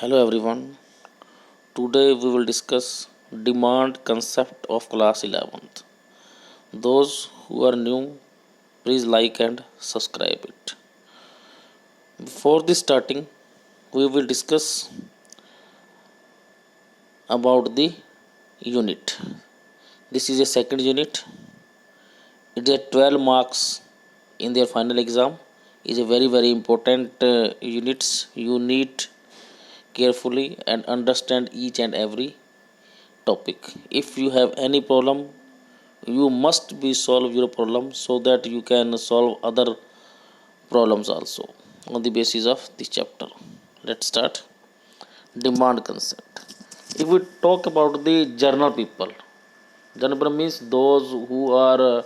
Hello everyone. Today we will discuss demand concept of class 11th. Those who are new, please like and subscribe it. Before this starting, we will discuss about the unit. This is a second unit. It is a 12 marks in their final exam. It is a very important units. You need carefully and understand each and every topic. If you have any problem, you must be solve your problem so that you can solve other problems also on the basis of this chapter. Let's start. Demand concept. If we talk about the general people means those who are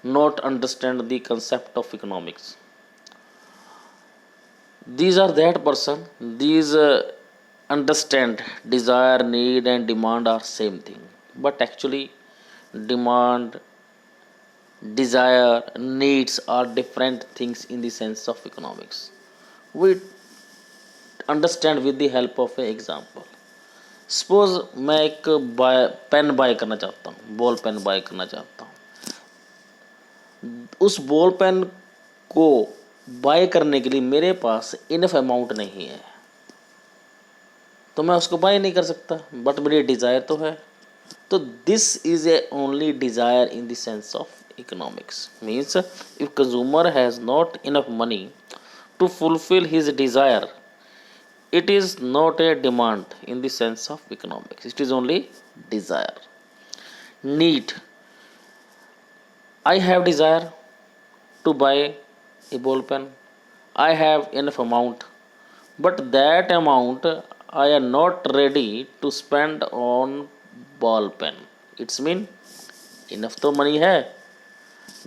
not understand the concept of economics. These are that person. These understand desire, need, and demand are same thing. But actually, demand, desire, needs are different things in the sense of economics. We understand with the help of an example. Suppose मैं एक pen bye करना चाहता हूँ, ball pen bye करना चाहता हूँ. उस ball pen को बाय करने के लिए मेरे पास इनफ अमाउंट नहीं है, तो मैं उसको बाय नहीं कर सकता. बट मेरी डिज़ायर तो है. तो this is A only desire in the sense of economics. Means if consumer has not enough money to fulfill his desire, it is not a demand in the sense of economics. It is only desire. Need. I have desire to buy a ball pen. I have enough amount, but that amount I am not ready to spend on ball pen. It's mean enough तो money है,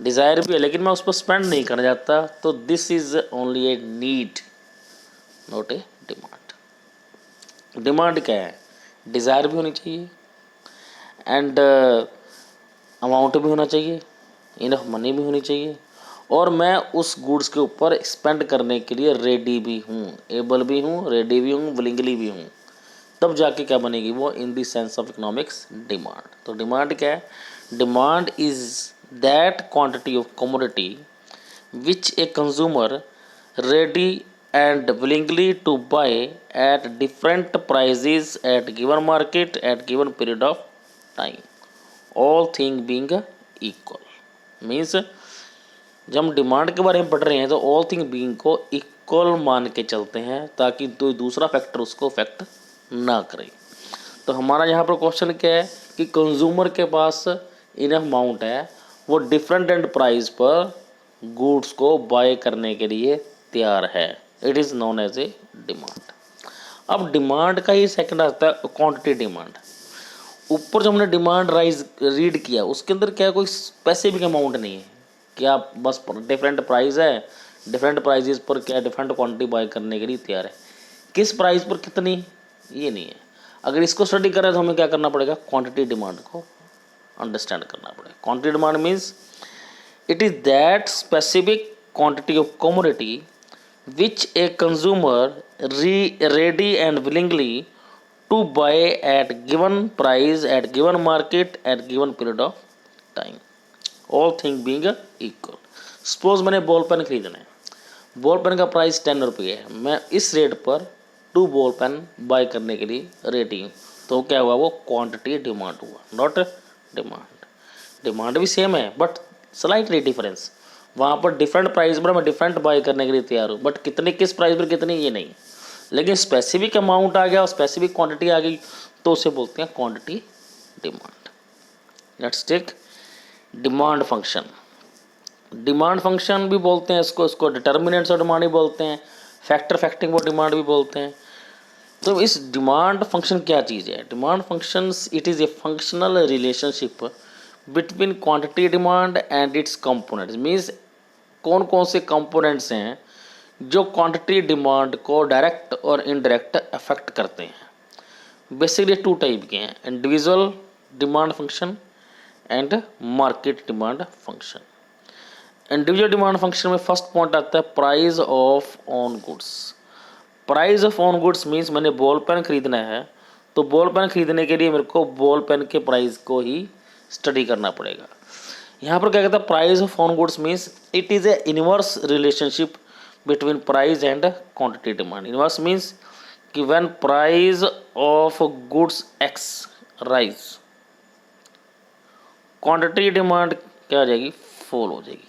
desire भी है, लेकिन मैं उस पर spend नहीं करना चाहता. तो this is only a need, not a demand. Demand क्या है? डिज़ायर भी होनी चाहिए एंड अमाउंट भी होना चाहिए, इनफ मनी भी होनी चाहिए, और मैं उस गुड्स के ऊपर स्पेंड करने के लिए रेडी भी हूँ, एबल भी हूँ, रेडी भी हूँ, विलिंगली भी हूँ. तब जाके क्या बनेगी वो in the sense of economics demand. तो डिमांड क्या है? Demand is that quantity of commodity which a consumer ready and willingly to buy at different prices at given market at given period of time, all thing being equal. Means जब हम demand के बारे में पढ़ रहे हैं तो all thing being को इक्वल मान के चलते हैं ताकि तो दूसरा फैक्टर उसको अफेक्ट ना करे. तो हमारा यहाँ पर क्वेश्चन क्या है कि कंज्यूमर के पास इनफ अमाउंट है, वो डिफरेंट एंड प्राइस पर गुड्स को बाय करने के लिए तैयार है. It is known as a demand. अब डिमांड का ही सेकंड आता है क्वांटिटी डिमांड. ऊपर जो हमने डिमांड राइज रीड किया उसके अंदर क्या कोई स्पेसिफिक अमाउंट नहीं है, क्या बस डिफरेंट प्राइस है, डिफरेंट प्राइजेस पर क्या डिफरेंट क्वांटिटी बाय करने के लिए तैयार है. किस प्राइस पर कितनी, ये नहीं है. अगर इसको स्टडी करें तो हमें क्या करना पड़ेगा? क्वांटिटी डिमांड को अंडरस्टैंड करना पड़ेगा. Quantity demand means it is that specific quantity of commodity which a consumer ready and willingly to buy at given price at given market at given period of time, all thing being equal. Suppose मैंने ball pen खरीदना है, ball pen का price 10 रुपये है, मैं इस rate पर 2 ball pen bye करने के लिए रेडी हूँ. तो क्या हुआ? वो क्वांटिटी डिमांड हुआ, नॉट डिमांड. डिमांड भी सेम है बट स्लाइटली डिफरेंस. वहाँ पर डिफरेंट प्राइस पर मैं डिफरेंट बाय करने के लिए तैयार हूँ, बट कितने किस प्राइस पर कितनी ये नहीं. लेकिन स्पेसिफिक अमाउंट आ गया और स्पेसिफिक क्वांटिटी आ गई तो उसे बोलते हैं quantity demand. Let's take demand function. Demand function भी बोलते हैं इसको डिटर्मिनेंट्स ऑफ डिमांड भी बोलते हैं, फैक्टर फैक्टिंग ऑफ डिमांड भी बोलते हैं. तो इस डिमांड फंक्शन क्या चीज़ है? Demand functions it is A functional relationship between quantity demand and it's components. Means कौन कौन से कंपोनेंट्स हैं जो क्वांटिटी डिमांड को डायरेक्ट और इनडायरेक्ट अफेक्ट करते हैं. बेसिकली 2 टाइप के हैं, individual demand function and market demand function. Individual demand function में फर्स्ट पॉइंट आता है price of on goods. Price of on goods means मैंने बॉल पेन खरीदना है, तो बॉल पेन खरीदने के लिए मेरे को बॉल पेन के प्राइस को ही स्टडी करना पड़ेगा। यहाँ पर क्या कहता है, price of on goods means it is a inverse relationship between price and quantity demand. Inverse means कि when price of goods X rise, quantity demand क्या हो जाएगी, फॉल हो जाएगी।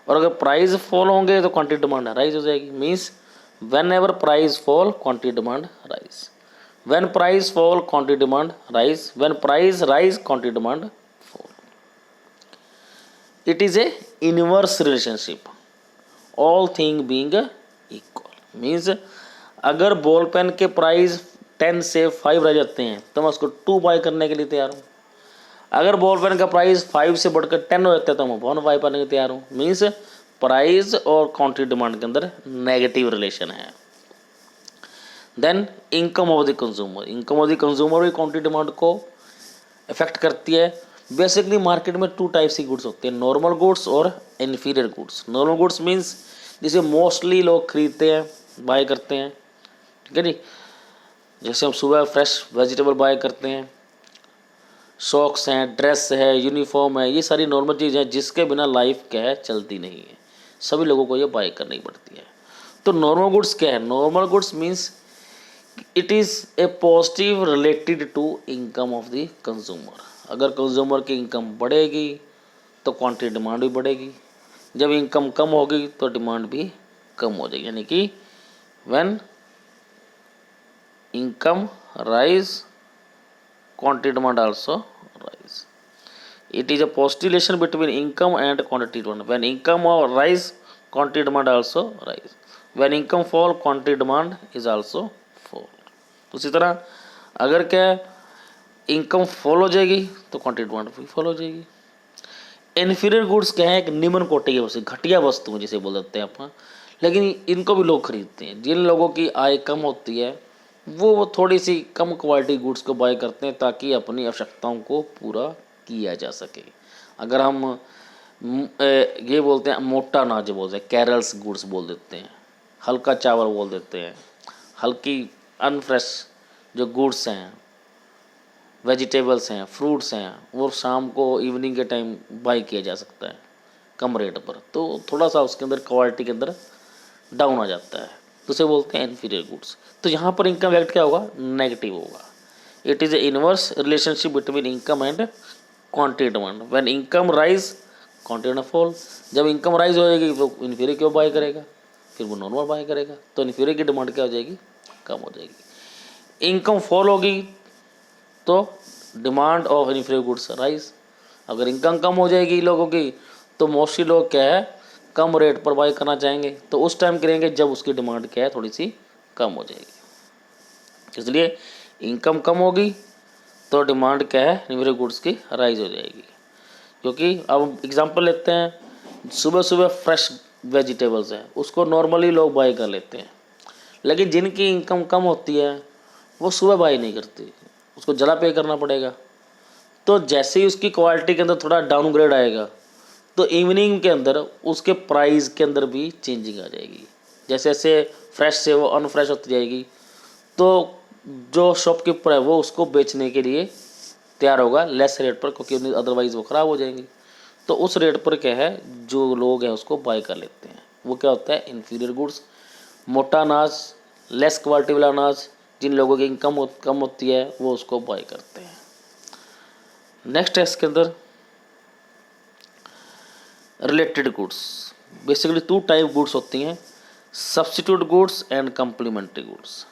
और अगर प्राइस फॉल होंगे तो क्वांटिटी डिमांड राइज हो जाएगी। Means when ever price fall quantity demand rise, when price fall quantity demand rise, when price rise quantity demand fall. It is a inverse relationship, all thing being equal. Means अगर ball pen के price 10 से 5 रह जाते हैं तो मैं उसको 2 bye करने के लिए तैयार हूँ। अगर बॉल पेन का प्राइस 5 से बढ़कर 10 हो जाता है तो मैं 1 बाय करने के लिए तैयार हूँ। मीन्स प्राइस और क्वांटिटी डिमांड के अंदर नेगेटिव रिलेशन है। Then income of the consumer, income of the consumer भी क्वांटिटी डिमांड को इफेक्ट करती है। बेसिकली मार्केट में 2 टाइप्स की गुड्स होते हैं, नॉर्मल गुड्स और inferior goods. Normal goods means जिसे मोस्टली लोग खरीदते हैं, बाय करते हैं, ठीक है जी। जैसे हम सुबह फ्रेश वेजिटेबल बाय करते हैं, सॉक्स हैं, ड्रेस है, यूनिफॉर्म है, ये सारी नॉर्मल चीज़ है जिसके बिना लाइफ क्या है, चलती नहीं है। सभी लोगों को ये बाय करनी पड़ती है। तो नॉर्मल गुड्स क्या है, normal goods means it is a positive related to income of the consumer. अगर कंज्यूमर की इनकम बढ़ेगी तो क्वांटिटी डिमांड भी बढ़ेगी, जब इनकम कम होगी तो डिमांड भी कम हो जाएगी। यानी कि when income rise quantity demand also rise. It is a positive relation between income and quantity demand. When income rise, quantity demand also rise. When income fall, quantity demand is also fall. तो इसी तरह अगर क्या income fall हो जाएगी तो quantity demand भी fall हो जाएगी। इन्फीरियर गुड्स क्या है, एक निम्न कोटि की वस्तु, घटिया वस्तु जिसे बोल देते हैं अपन, लेकिन इनको भी लोग खरीदते हैं। जिन लोगों की आय कम होती है वो थोड़ी सी कम क्वालिटी गुड्स को बाय करते हैं ताकि अपनी आवश्यकताओं को पूरा किया जा सके। अगर हम ये बोलते हैं मोटा अनाज बोलते हैं, कैरल्स गुड्स बोल देते हैं, हल्का चावल बोल देते हैं, हल्की अनफ्रेश जो गुड्स हैं, वेजिटेबल्स हैं, फ्रूट्स हैं, वो शाम को इवनिंग के टाइम बाय किया जा सकता है कम रेट पर। तो थोड़ा सा उसके अंदर क्वालिटी के अंदर डाउन आ जाता है, तो उसे बोलते हैं इन्फीरियर गुड्स। तो यहाँ पर इनकम इफेक्ट क्या होगा, नेगेटिव होगा। It is a inverse relationship between income and quantity demand. When income rise quantity demand fall. जब इनकम राइज हो जाएगी तो इन्फीरियर क्यों बाय करेगा, फिर वो नॉर्मल बाय करेगा, तो इन्फीरियर की डिमांड क्या हो जाएगी, कम हो जाएगी। इनकम फॉल होगी तो demand of inferior goods rise. अगर इनकम कम हो जाएगी लोगों की तो मोस्टली लोग क्या है, कम रेट पर बाय करना चाहेंगे, तो उस टाइम करेंगे जब उसकी डिमांड क्या है, थोड़ी सी कम हो जाएगी। इसलिए इनकम कम होगी तो डिमांड क्या है, इन्फीरियर गुड्स की राइज हो जाएगी। क्योंकि अब एग्जांपल लेते हैं, सुबह सुबह फ्रेश वेजिटेबल्स हैं, उसको नॉर्मली लोग बाय कर लेते हैं, लेकिन जिनकी इनकम कम होती है वो सुबह बाय नहीं करते, उसको ज़्यादा पे करना पड़ेगा। तो जैसे ही उसकी क्वालिटी के अंदर थोड़ा डाउनग्रेड आएगा तो इवनिंग के अंदर उसके प्राइस के अंदर भी चेंजिंग आ जाएगी। जैसे जैसे फ्रेश से वो अनफ्रेश होती जाएगी तो जो शॉपकीपर है वो उसको बेचने के लिए तैयार होगा लेस रेट पर, क्योंकि अदरवाइज़ वो ख़राब हो जाएंगी। तो उस रेट पर क्या है, जो लोग हैं उसको बाय कर लेते हैं। वो क्या होता है, इन्फीरियर गुड्स। मोटा अनाज, लेस क्वालिटी वाला अनाज, जिन लोगों की इनकम कम होती है वो उसको बाय करते हैं। नेक्स्ट है इसके अंदर related goods. Basically 2 type goods होती हैं, substitute goods and complementary goods.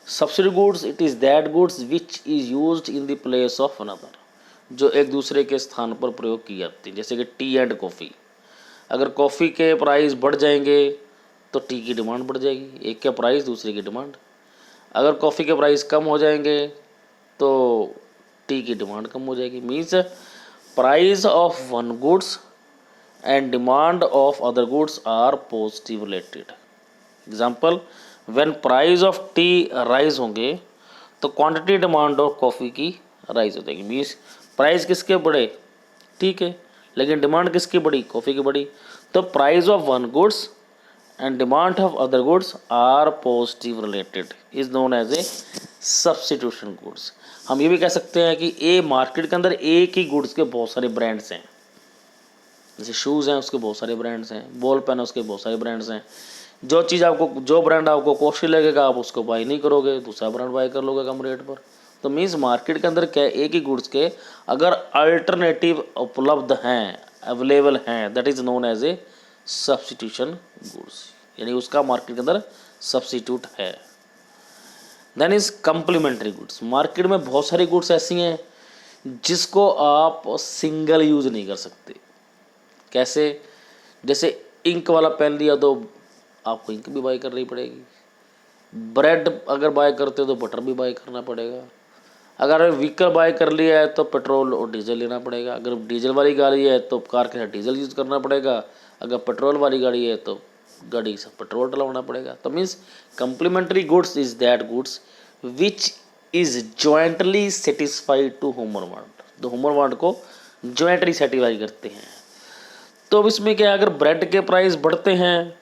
Substitute goods it is that goods which is used in the place of another, जो एक दूसरे के स्थान पर प्रयोग की जाती है। जैसे कि टी एंड कॉफ़ी, अगर कॉफ़ी के प्राइस बढ़ जाएंगे तो टी की डिमांड बढ़ जाएगी, एक का प्राइस दूसरे की डिमांड। अगर कॉफ़ी के प्राइस कम हो जाएंगे तो टी की डिमांड कम हो जाएगी। Means price of one goods and demand of other goods are positive related. Example, when price of tea rise होंगे तो क्वांटिटी डिमांड ऑफ कॉफ़ी की राइज हो जाएगी। मीन्स प्राइस किसके बढ़े, ठीक है, लेकिन डिमांड किसकी बढ़ी, कॉफ़ी की बढ़ी। तो price of one goods and demand of other goods are positive related is known as a substitution goods। हम ये भी कह सकते हैं कि ए मार्केट के अंदर एक ही गुड्स के बहुत सारे ब्रांड्स हैं, जैसे शूज़ हैं उसके बहुत सारे ब्रांड्स हैं, बॉल पेन है उसके बहुत सारे ब्रांड्स हैं। जो चीज़ आपको, जो ब्रांड आपको कॉस्टली लगेगा आप उसको बाई नहीं करोगे, दूसरा ब्रांड बाई कर लोगे कम रेट पर। तो मीन्स मार्केट के अंदर क्या, एक ही गुड्स के अगर अल्टरनेटिव उपलब्ध हैं, अवेलेबल हैं, that is known as a substitution goods, यानी उसका मार्केट के अंदर सब्सटीट्यूट है। Then is complementary goods. Market में बहुत सारी गुड्स ऐसी हैं जिसको आप सिंगल यूज नहीं कर सकते। कैसे? जैसे इंक वाला पेन लिया तो आपको इंक भी बाई करनी पड़ेगी, ब्रेड अगर बाय करते हो तो बटर भी बाय करना पड़ेगा, अगर व्हीकल बाय कर लिया है तो पेट्रोल और डीजल लेना पड़ेगा, अगर डीजल वाली गाड़ी है तो कार के साथ डीजल यूज़ करना पड़ेगा, अगर पेट्रोल वाली गाड़ी है तो गाड़ी से पेट्रोल डलवाना पड़ेगा। तो means complementary goods is that goods which is jointly satisfied to human want, तो ह्यूमन वांट को जॉइंटली सेटिस्फाई करते हैं। तो अब इसमें क्या है, अगर ब्रेड के प्राइस बढ़ते हैं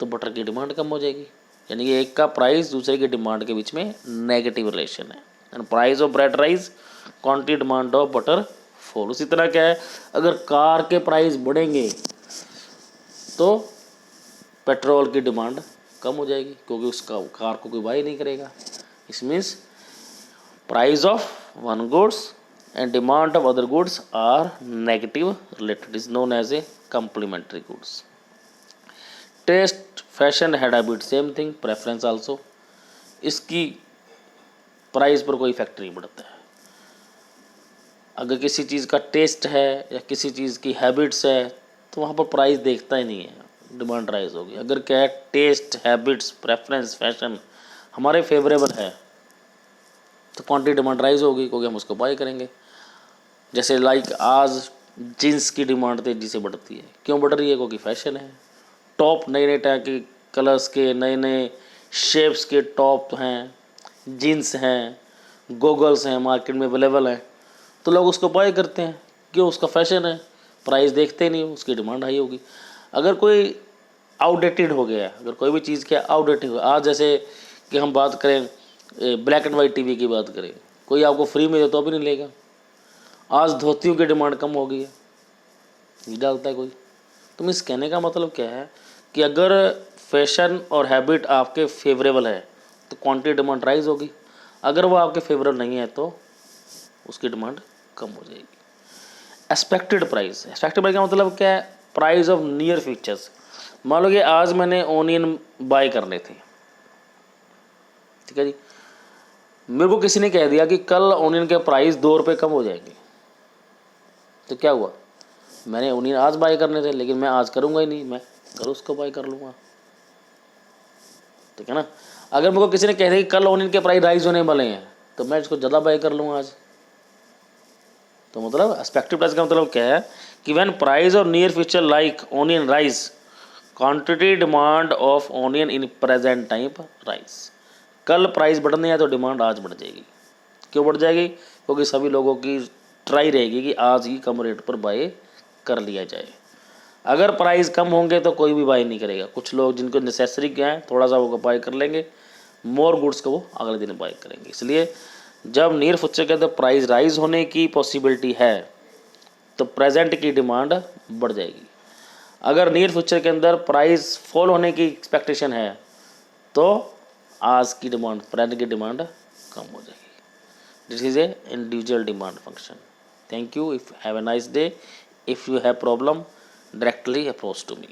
तो बटर की डिमांड कम हो जाएगी, यानी कि एक का प्राइस दूसरे की डिमांड के बीच में नेगेटिव रिलेशन है। And price of bread rise, quantity demand of butter fall. उसी तरह क्या है, अगर कार के प्राइस बढ़ेंगे तो पेट्रोल की डिमांड कम हो जाएगी क्योंकि उसका कार को कोई बाई नहीं करेगा। इस means price of one goods and demand of other goods are negative related is known as a complementary goods. Taste, fashion, head habit same thing, preference also. इसकी प्राइस पर कोई इफेक्ट नहीं पड़ता है। अगर किसी चीज़ का टेस्ट है या किसी चीज़ की हैबिट्स है तो वहाँ पर प्राइस देखता ही नहीं है, डिमांड राइज होगी। अगर क्या है, टेस्ट, हैबिट्स, प्रेफरेंस, फैशन हमारे फेवरेबल है तो क्वांटिटी डिमांड राइज होगी क्योंकि हम उसको बाय करेंगे। जैसे लाइक आज जीन्स की डिमांड तेजी से बढ़ती है, क्यों बढ़ रही है? क्योंकि फैशन है। टॉप नए नए टाइप के कलर्स के, नए नए शेप्स के टॉप हैं, जीन्स हैं, गोगल्स हैं, मार्केट में अवेलेबल हैं, तो लोग उसको बाय करते हैं। क्यों? उसका फैशन है, प्राइस देखते नहीं, उसकी डिमांड हाई होगी। अगर कोई आउटडेटेड हो गया, अगर कोई भी चीज़ क्या आउटडेटेड हो, आज जैसे कि हम बात करें ब्लैक एंड वाइट टीवी की बात करें, कोई आपको फ्री में दे तो भी नहीं लेगा। आज धोतियों की डिमांड कम हो गई है, नहीं डालता है कोई। तो मीन्स कहने का मतलब क्या है कि अगर फैशन और हैबिट आपके फेवरेबल है तो क्वांटिटी डिमांड राइज होगी, अगर वो आपके फेवरेबल नहीं है तो उसकी डिमांड कम हो जाएगी। एक्सपेक्टेड प्राइस, एक्सपेक्टेड प्राइस का मतलब क्या है? Price of near futures. मान लो कि आज मैंने ओनियन बाय करने थे, ठीक है जी, मेरे को किसी ने कह दिया कि कल ओनियन के प्राइस 2 रुपये कम हो जाएंगे, तो क्या हुआ? मैंने ओनियन आज बाय करने थे लेकिन मैं आज करूँगा ही नहीं, मैं कल उसको बाय कर लूँगा, ठीक है ना। अगर मेरे को किसी ने कह दिया कि कल ओनियन के प्राइस राइज होने वाले हैं तो मैं इसको ज़्यादा बाय कर लूँगा आज। तो मतलब एक्सपेक्टेड प्राइस का मतलब क्या है कि when price of near future like onion rise, quantity demand of onion in present time rise. कल प्राइस बढ़ने है तो डिमांड आज बढ़ जाएगी। क्यों बढ़ जाएगी? क्योंकि सभी लोगों की ट्राई रहेगी कि आज ही कम रेट पर बाय कर लिया जाए। अगर प्राइस कम होंगे तो कोई भी बाय नहीं करेगा। कुछ लोग जिनको नेसेसरी क्या है थोड़ा सा वो बाय कर लेंगे, मोर गुड्स को वो अगले दिन बाय करेंगे। इसलिए जब नियर फ्यूचर के अंदर प्राइस राइज होने की पॉसिबिलिटी है तो प्रेजेंट की डिमांड बढ़ जाएगी। अगर नियर फ्यूचर के अंदर प्राइस फॉल होने की एक्सपेक्टेशन है तो आज की डिमांड, प्रेजेंट की डिमांड कम हो जाएगी। This is a individual demand function. Thank you. If have a nice day. If you have problem directly approach to me.